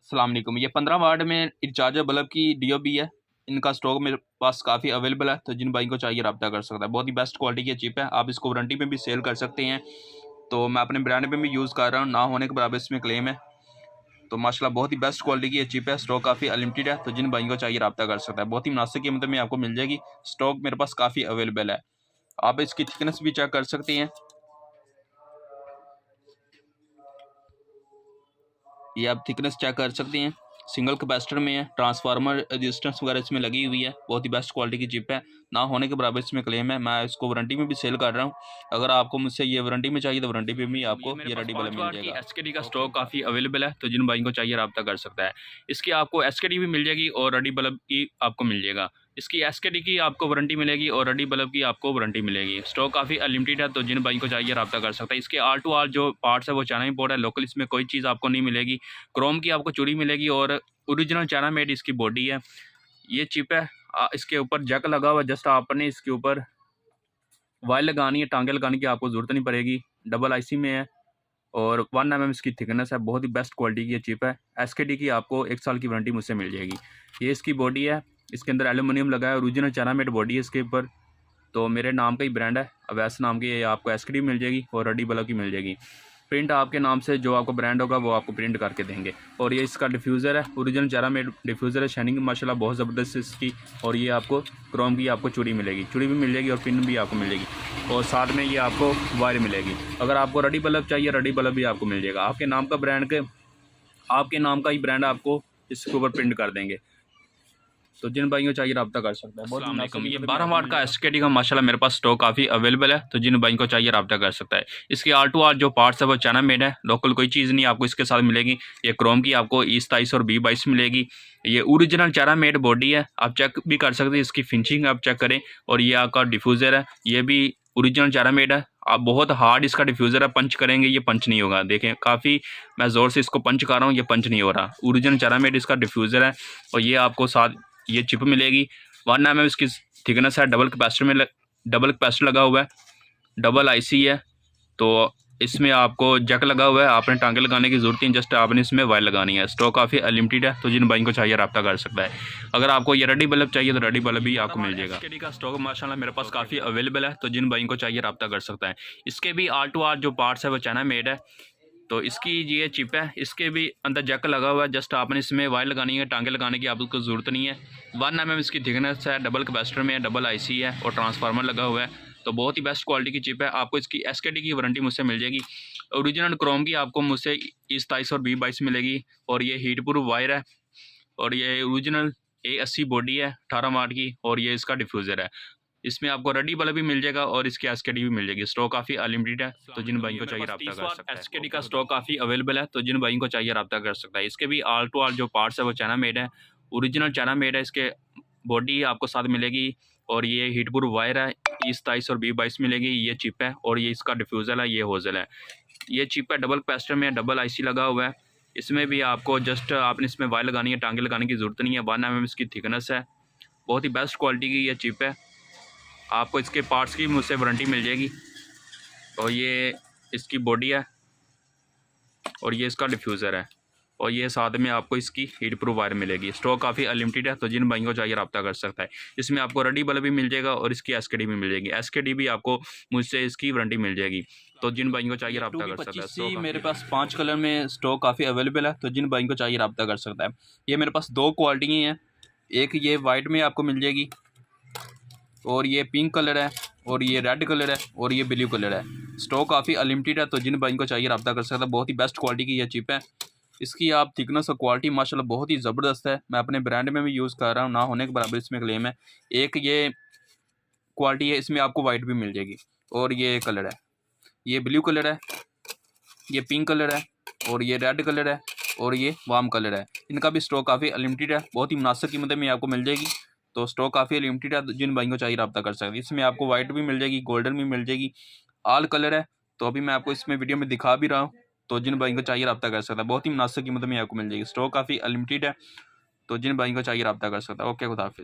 अस्सलाम वालेकुम। ये 15 वाट में रिचार्जर बल्ब की डीओबी है। इनका स्टॉक मेरे पास काफ़ी अवेलेबल है, तो जिन भाई को चाहिए रब्ता कर सकता है। बहुत ही बेस्ट क्वालिटी की चिप है, आप इसको वारंटी में भी सेल कर सकते हैं। तो मैं अपने ब्रांड में भी यूज़ कर रहा हूँ, ना होने के बराबर इसमें क्लेम है। तो माशाल्लाह बहुत ही बेस्ट क्वालिटी की ये चिप है, स्टॉक काफ़ी अनलिमिटेड है, तो जिन भाई को चाहिए रब्ता कर सकता है। बहुत ही मुनासिब कीमत में आपको मिल जाएगी। स्टॉक मेरे पास काफ़ी अवेलेबल है, आप इसकी थिकनेस भी चेक कर सकते हैं। ये आप थिकनेस चेक कर सकते हैं, सिंगल कैपेसिटर में है, ट्रांसफार्मर रेजिस्टेंस वगैरह इसमें लगी हुई है। बहुत ही बेस्ट क्वालिटी की चिप है, ना होने के बराबर इसमें क्लेम है। मैं इसको वारंटी में भी सेल कर रहा हूँ। अगर आपको मुझसे ये वारंटी में चाहिए तो वारंटी पे भी आपको ये रेडी वाला मिल जाएगा। एसकेडी का स्टॉक काफ़ी अवेलेबल है, तो जिन भाई को चाहिए रब्ता कर सकता है। इसकी आपको एसकेडी भी मिल जाएगी और रेडी बल्ब की आपको मिल जाएगा। इसकी एसकेडी की आपको वारंटी मिलेगी और रेडी बल्ब की आपको वारंटी मिलेगी। स्टॉक काफ़ी अनलिमिटेड है, तो जिन भाई को चाहिए रब्ता कर सकता है। इसके आर टू आर जो पार्ट्स है वो चाइना इंपोर्ट है, लोकल इसमें कोई चीज़ आपको नहीं मिलेगी। क्रोम की आपको चूड़ी मिलेगी और ओरिजिनल चाइना मेड इसकी बॉडी है। ये चिप है, इसके ऊपर जैक लगा हुआ है। जस्ट आपने इसके ऊपर वायर लगानी है, टांगे लगाने की आपको ज़रूरत नहीं पड़ेगी। डबल आईसी में है और 1 mm इसकी थिकनेस है। बहुत ही बेस्ट क्वालिटी की ये चिप है। एसकेडी की आपको 1 साल की वारंटी मुझसे मिल जाएगी। ये इसकी बॉडी है, इसके अंदर एल्यूमिनियम लगा है, ओरिजिनल चाइना मेड बॉडी है इसके ऊपर। तो मेरे नाम का ही ब्रांड है अवैस नाम की। आपको एसकेडी मिल जाएगी और रेडी बल्ब की मिल जाएगी। प्रिंट आपके नाम से जो आपको ब्रांड होगा वो आपको प्रिंट करके देंगे। और ये इसका डिफ्यूज़र है, ओरिजिनल चाइना मेड डिफ्यूज़र है। शाइनिंग माशाल्लाह बहुत ज़बरदस्त है इसकी। और ये आपको क्रोम की आपको चूड़ी मिलेगी, चूड़ी भी मिल जाएगी और पिन भी आपको मिल जाएगी। और साथ में ये आपको वायर मिलेगी। अगर आपको रेडी बल्ब चाहिए, रेडी बल्ब भी आपको मिल जाएगा। आपके नाम का ब्रांड के आपके नाम का ही ब्रांड आपको इसके ऊपर प्रिंट कर देंगे। तो जिन भाइयों चाहिए रब्ता कर सकता है। अस्सलाम वालेकुम। ये 12 वाट का एसकेडी का माशाल्लाह मेरे पास स्टॉक काफ़ी अवेलेबल है, तो जिन भाइयों को चाहिए रब्ता कर सकता है। इसके आर टू आर जो पार्ट्स है वो चाइना मेड है, लोकल कोई चीज़ नहीं आपको इसके साथ मिलेगी। ये क्रोम की आपको E27 और B22 मिलेगी। ये ओरिजिनल चाइना मेड बॉडी है, आप चेक भी कर सकते हैं। इसकी फिनिशिंग आप चेक करें। और ये आपका डिफ्यूज़र है, ये भी ओरिजिनल चाइना मेड है। आप बहुत हार्ड इसका डिफ्यूज़र है, पंच करेंगे ये पंच नहीं होगा। देखें काफ़ी मैं ज़ोर से इसको पंच कर रहा हूँ, ये पंच नहीं हो रहा। ओरिजिनल चाइना मेड इसका डिफ्यूज़र है। और ये आपको साथ ये चिप मिलेगी। 1 mm इसकी थिकनेस है, डबल कैपेसिटर लगा हुआ है, डबल आईसी है। तो इसमें आपको जैक लगा हुआ है, आपने टांगे लगाने की ज़रूरत नहीं, जस्ट आपने इसमें वायर लगानी है। स्टॉक काफ़ी अनलिमिटेड है, तो जिन भाई को चाहिए रब्ता कर सकता है। अगर आपको ये रेडी बल्ब चाहिए तो रेडी बल्ब भी आपको मिल जाएगा। एसकेडी का स्टॉक माशाल्लाह मेरे पास काफ़ी अवेलेबल है, तो जिन भाई को चाहिए रब्ता कर सकता है। इसके भी आर टू आर जो पार्ट्स है वो चाइना मेड है। तो इसकी ये चिप है, इसके भी अंदर जैक लगा हुआ है, जस्ट आपने इसमें वायर लगानी है, टांगे लगाने की आपको ज़रूरत नहीं है। 1 mm इसकी थिकनेस है, डबल कैपेसिटर में है, डबल आईसी है और ट्रांसफार्मर लगा हुआ है। तो बहुत ही बेस्ट क्वालिटी की चिप है। आपको इसकी एसकेडी की वारंटी मुझसे मिल जाएगी। ओरिजिनल क्रोम की आपको मुझसे E27 और B22 मिलेगी। और ये हीट प्रूफ वायर है और ये ओरिजिनल A80 बॉडी है 18 वाट की। और ये इसका डिफ्यूज़र है। इसमें आपको रेडी बल्ब भी मिल जाएगा और इसकी एसकेडी भी मिल जाएगी। स्टॉक काफ़ी अनलिमिटेड है, तो जिन भाई को चाहिए रब्ता कर सकता है। एसकेडी का स्टॉक काफ़ी अवेलेबल है, तो जिन भाई को चाहिए रब्ता कर सकता है। इसके भी आल टू आल जो पार्ट्स है वो चाइना मेड है, ओरिजिनल चाइना मेड है। इसके बॉडी आपको साथ मिलेगी और ये हीट प्रूफ वायर है। E27 और B22 मिलेगी। ये चिप है और ये इसका डिफ्यूज़र है, ये होजल है। ये चिप है, डबल कैपेसिटर में डबल आईसी लगा हुआ है। इसमें भी आपको जस्ट आपने इसमें वायर लगानी है, टांगे लगाने की ज़रूरत नहीं है। 1 mm इसकी थिकनेस है। बहुत ही बेस्ट क्वालिटी की ये चिप है। आपको इसके पार्ट्स की मुझसे वारंटी मिल जाएगी। और ये इसकी बॉडी है और ये इसका डिफ्यूज़र है और ये साथ में आपको इसकी हीट प्रूफ वायर मिलेगी। स्टॉक काफ़ी अनलिमिटेड है, तो जिन भाइयों को चाहिए रब्ता कर सकता है। इसमें आपको रेडी बल्ब भी मिल जाएगा और इसकी एसकेडी भी मिल जाएगी। एसकेडी भी आपको मुझसे इसकी वारंटी मिल जाएगी, तो जिन भाइयों को चाहिए रब्ता कर सकता है। मेरे पास 5 कलर में स्टॉक काफ़ी अवेलेबल है, तो जिन भाइयों को चाहिए रब्ता कर सकता है। ये मेरे पास 2 क्वालिटी हैं, एक ये वाइट में आपको मिल जाएगी और ये पिंक कलर है और ये रेड कलर है और ये ब्लू कलर है। स्टॉक काफ़ी अनलिमिटेड है, तो जिन भाई को चाहिए रब्ता कर सकता है। बहुत ही बेस्ट क्वालिटी की ये चिप है। इसकी आप थिकनेस और क्वालिटी माशाल्लाह बहुत ही ज़बरदस्त है। मैं अपने ब्रांड में भी यूज़ कर रहा हूँ, ना होने के बराबर इसमें क्लेम है। एक ये क्वालिटी है, इसमें आपको वाइट भी मिल जाएगी और ये कलर है, ये ब्लू कलर है, ये पिंक कलर है और ये रेड कलर है और ये वार्म कलर है। इनका भी स्टॉक काफ़ी अनलिमिटेड है, बहुत ही मुनासिब कीमत में आपको मिल जाएगी। तो स्टॉक काफ़ी लिमिटेड है, जिन भाइयों को चाहिए रब्ता कर सकते हैं। इसमें आपको वाइट भी मिल जाएगी, गोल्डन भी मिल जाएगी, ऑल कलर है। तो अभी मैं आपको इसमें वीडियो में दिखा भी रहा हूँ, तो जिन भाइयों को चाहिए रब्ता कर सकता है। बहुत ही मुनासिब कीमत में आपको मिल जाएगी। स्टॉक काफ़ी अनलिमिटेड है, तो जिन भाइयों को चाहिए रब्ता कर सकता है। ओके, खुदा हाफिज़।